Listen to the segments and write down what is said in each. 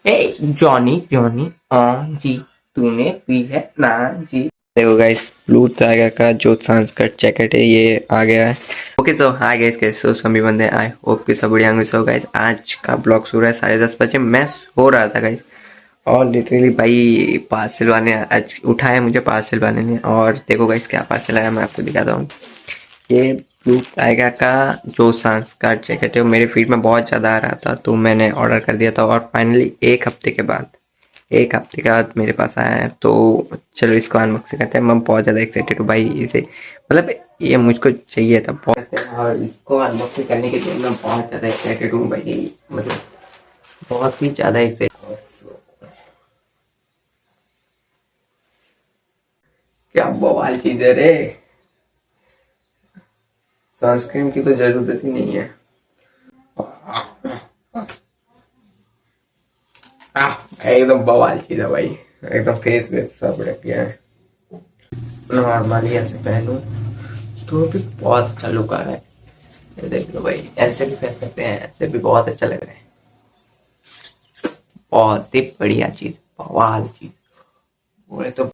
ए Johnny Johnny जी तूने P है ना जी। देखो गाइस ब्लू टाइगर का जो संस्कर्ट जैकेट है ये आ गया है। ओके सो हाय गाइस, कैसे हो सभी बंदे? आई होप कि सब बढ़िया होंगे। सो गाइस आज का ब्लॉग शुरू है 10:30 बजे। मैं हो रहा था गाइस और लिटरली भाई पार्सल वाले आज उठाया मुझे पार्सल वाले ने। और देखो गाइस क्या पार्सल आया, मैं आपको दिखाता हूँ। ये ब्लू टाइगर का जो संस्कर्ट जैकेट है वो मेरे फीड में बहुत ज़्यादा आ रहा था तो मैंने ऑर्डर कर दिया था। और फाइनली एक हफ्ते के बाद मेरे पास आया है। तो चलो इसको अनबॉक्सिंग करते हैं। मैं बहुत ज़्यादा एक्साइटेड हूँ भाई इसे, मतलब ये मुझको चाहिए था बहुत। और इसको अनबॉक्सिंग करने के लिए मैं बहुत ज़्यादा एक्साइटेड हूँ भाई, मतलब बहुत ही ज़्यादा एक्साइटेड। क्या बवाल चीज़ है रे, सनस्क्रीन की तो ज़रूरत ही नहीं है। एकदम बवाल चीज़ है भाई, एकदम फेस वेस सब रख गया है। नॉर्मली ऐसे पहनूं तो भी बहुत अच्छा लुक आ रहा है। ये देख लो भाई, ऐसे भी पहन सकते हैं, ऐसे भी बहुत अच्छा लग रहा है। बहुत ही बढ़िया चीज, बवाल चीज बोले तो।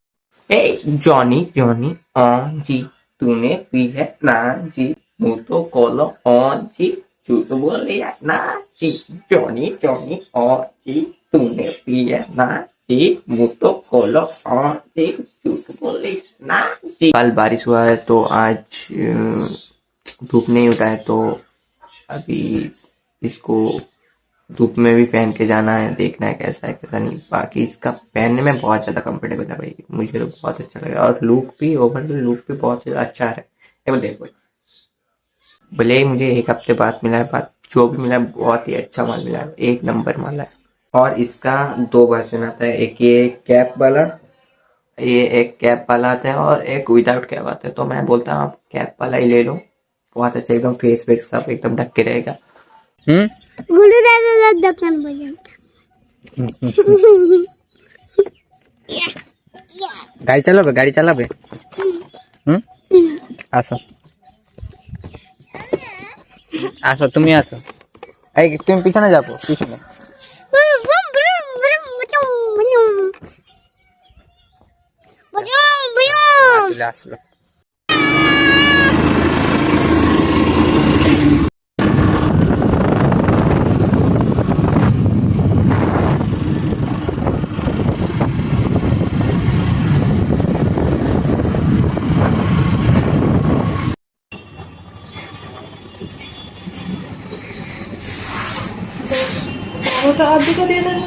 ए जॉनी जॉनी जी तूने पी है ना जी, मुंह तो खोलो जी, झूठ बोल लिया ना जी। जॉनी जॉनी जी तूने पी है ना जी, मुंह तो खोलो जी, झूठ बोल लिया ना जी। कल बारिश हुआ है तो आज धूप नहीं उठा है तो अभी इसको धूप में भी पहन के जाना है, देखना है कैसा है कैसा नहीं। बाकी इसका पहनने में बहुत ज़्यादा कंफर्टेबल है भाई, मुझे तो बहुत अच्छा लगा। और लुक भी ओवरऑल लुक भी बहुत ज़्यादा अच्छा है। देखो भले ही मुझे एक हफ्ते बाद मिला है, बात जो भी मिला है बहुत ही अच्छा माल मिला है, एक नंबर माल है। और इसका दो वर्जन आता है, एक ये कैप वाला, ये एक कैप वाला आता है और एक विदाउट कैप आता है। तो मैं बोलता हूँ आप कैप वाला ही ले लो, बहुत अच्छा, एकदम फेस वेस सब एकदम ढक के रहेगा। गाड़ी चलाबे गाड़ी चलाबे আসো আসো তুমি আসো, এই তুমি পিছনে যাবো পিছনে চলে আসলো। ওটা আধা দিয়ে দেন,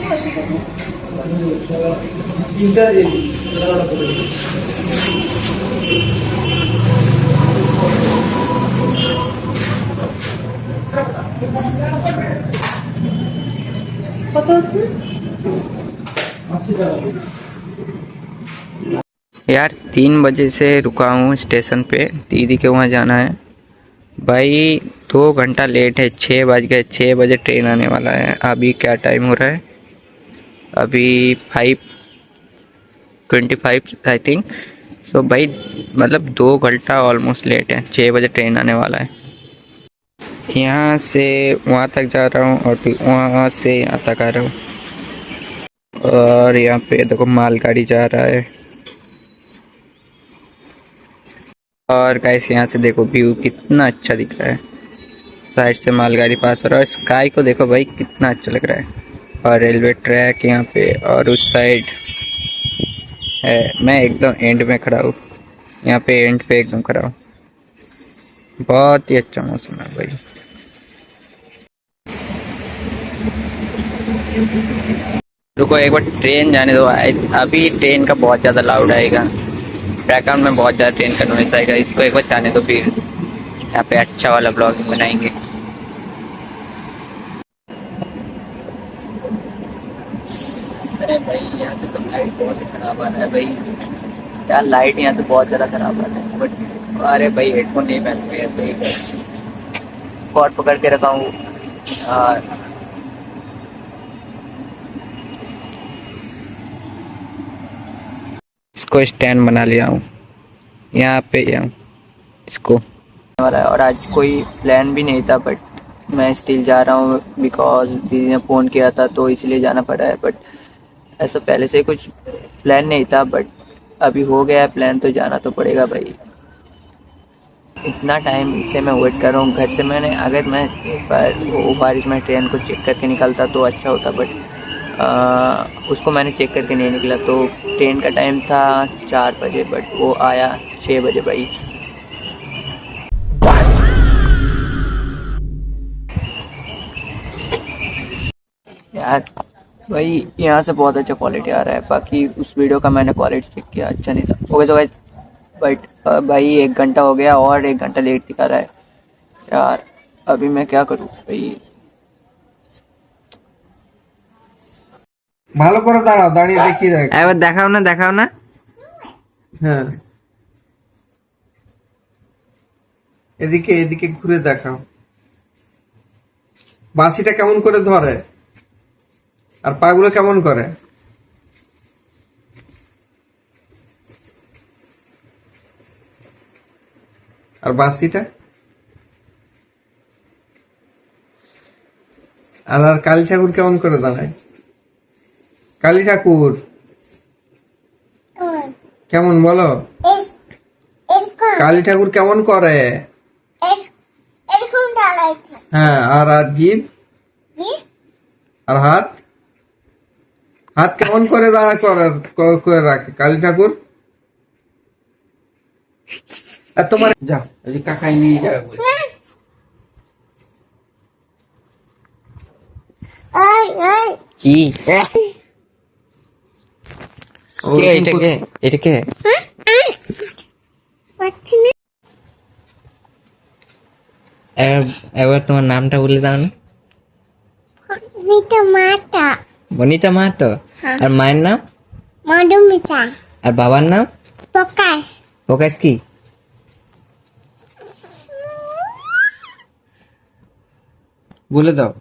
কত হচ্ছে? यार 3 बजे से रुका हूँ स्टेशन पे, दीदी के वहाँ जाना है भाई। 2 घंटा लेट है, 6 बज गए, 6 बजे ट्रेन आने वाला है। अभी क्या टाइम हो रहा है? अभी 5:25 आई थिंक। सो भाई मतलब 2 घंटा ऑलमोस्ट लेट है, 6 बजे ट्रेन आने वाला है। यहाँ से वहाँ तक जा रहा हूँ और फिर वहाँ से यहाँ तक आ रहा हूँ। और यहाँ पे देखो मालगाड़ी जा रहा है। और गाइस यहाँ से देखो व्यू कितना अच्छा दिख रहा है, साइड से मालगाड़ी पास हो रहा है। स्काई को देखो भाई कितना अच्छा लग रहा है। और रेलवे ट्रैक यहाँ पे, और उस साइड है। मैं एकदम एंड में खड़ा हूँ, यहाँ पे एंड पे एकदम खड़ा हूँ। बहुत ही अच्छा मौसम है भाई। रुको एक बार ट्रेन जाने दो। अभी ट्रेन का बहुत ज़्यादा लाउड आएगा, बैकग्राउंड में बहुत ज़्यादा ट्रेन का नॉइस आएगा। इसको एक बार जाने दो, फिर यहाँ पे अच्छा वाला ब्लॉगिंग बनाएंगे। अरे भाई यहाँ से तो लाइट बहुत ही खराब आ रहा है भाई, यार लाइट यहाँ से बहुत ज़्यादा खराब आ रहा है। बट अरे भाई हेडफोन नहीं पहन के ऐसे ही कॉर्ड पकड़ के रखा हूँ। इसको स्टैंड बना लिया हूँ, यहाँ पे यहाँ इसको। और आज कोई प्लान भी नहीं था बट मैं स्टिल जा रहा हूँ बिकॉज दीदी ने फ़ोन किया था तो इसलिए जाना पड़ा है। बट ऐसा पहले से कुछ प्लान नहीं था, बट अभी हो गया है प्लान तो जाना तो पड़ेगा भाई। इतना टाइम से मैं वेट कर रहा हूँ घर से। मैंने अगर मैं एक बार वो बारिश में ट्रेन को चेक करके निकलता तो अच्छा होता, बट उसको मैंने चेक करके नहीं निकला। तो ट्रेन का टाइम था 4 बजे, बट वो आया 6 बजे भाई। यार भाई यहाँ से बहुत अच्छा क्वालिटी आ रहा है, बाकी उस वीडियो का मैंने क्वालिटी चेक किया, अच्छा नहीं था। ओके तो बट भाई 1 घंटा हो गया और 1 घंटा लेट दिखा रहा है यार। अभी मैं क्या करूँ भाई। ভালো করে দাঁড়াও, দাঁড়িয়ে দেখিয়ে দেখ। এবার দেখাও না, দেখাও না। হ্যাঁ, এদিকে এদিকে ঘুরে দেখাও। বাঁশিটা কেমন করে ধরে আর পাগুলো কেমন করে? আর বাঁশিটা আর কালী ঠাকুর কেমন করে দাঁড়ায়? কালী ঠাকুর কেমন বলো? কালী ঠাকুর কেমন করে? হ্যাঁ, আর আর জিভ আর হাত হাত কেমন করে দাঁড়া করে রাখে কালী ঠাকুর? আর তোমার যাও, ওই কাকাই নিয়ে যাবে বলছে। কি ওরকম এটা কে? এটা কে? এবার তোমার নামটা বলে দাও না। বনিতা মাহাতো। আর মায়ের নাম? মধুমিতা। আর বাবার নাম? প্রকাশ। প্রকাশ কি? বলে দাও।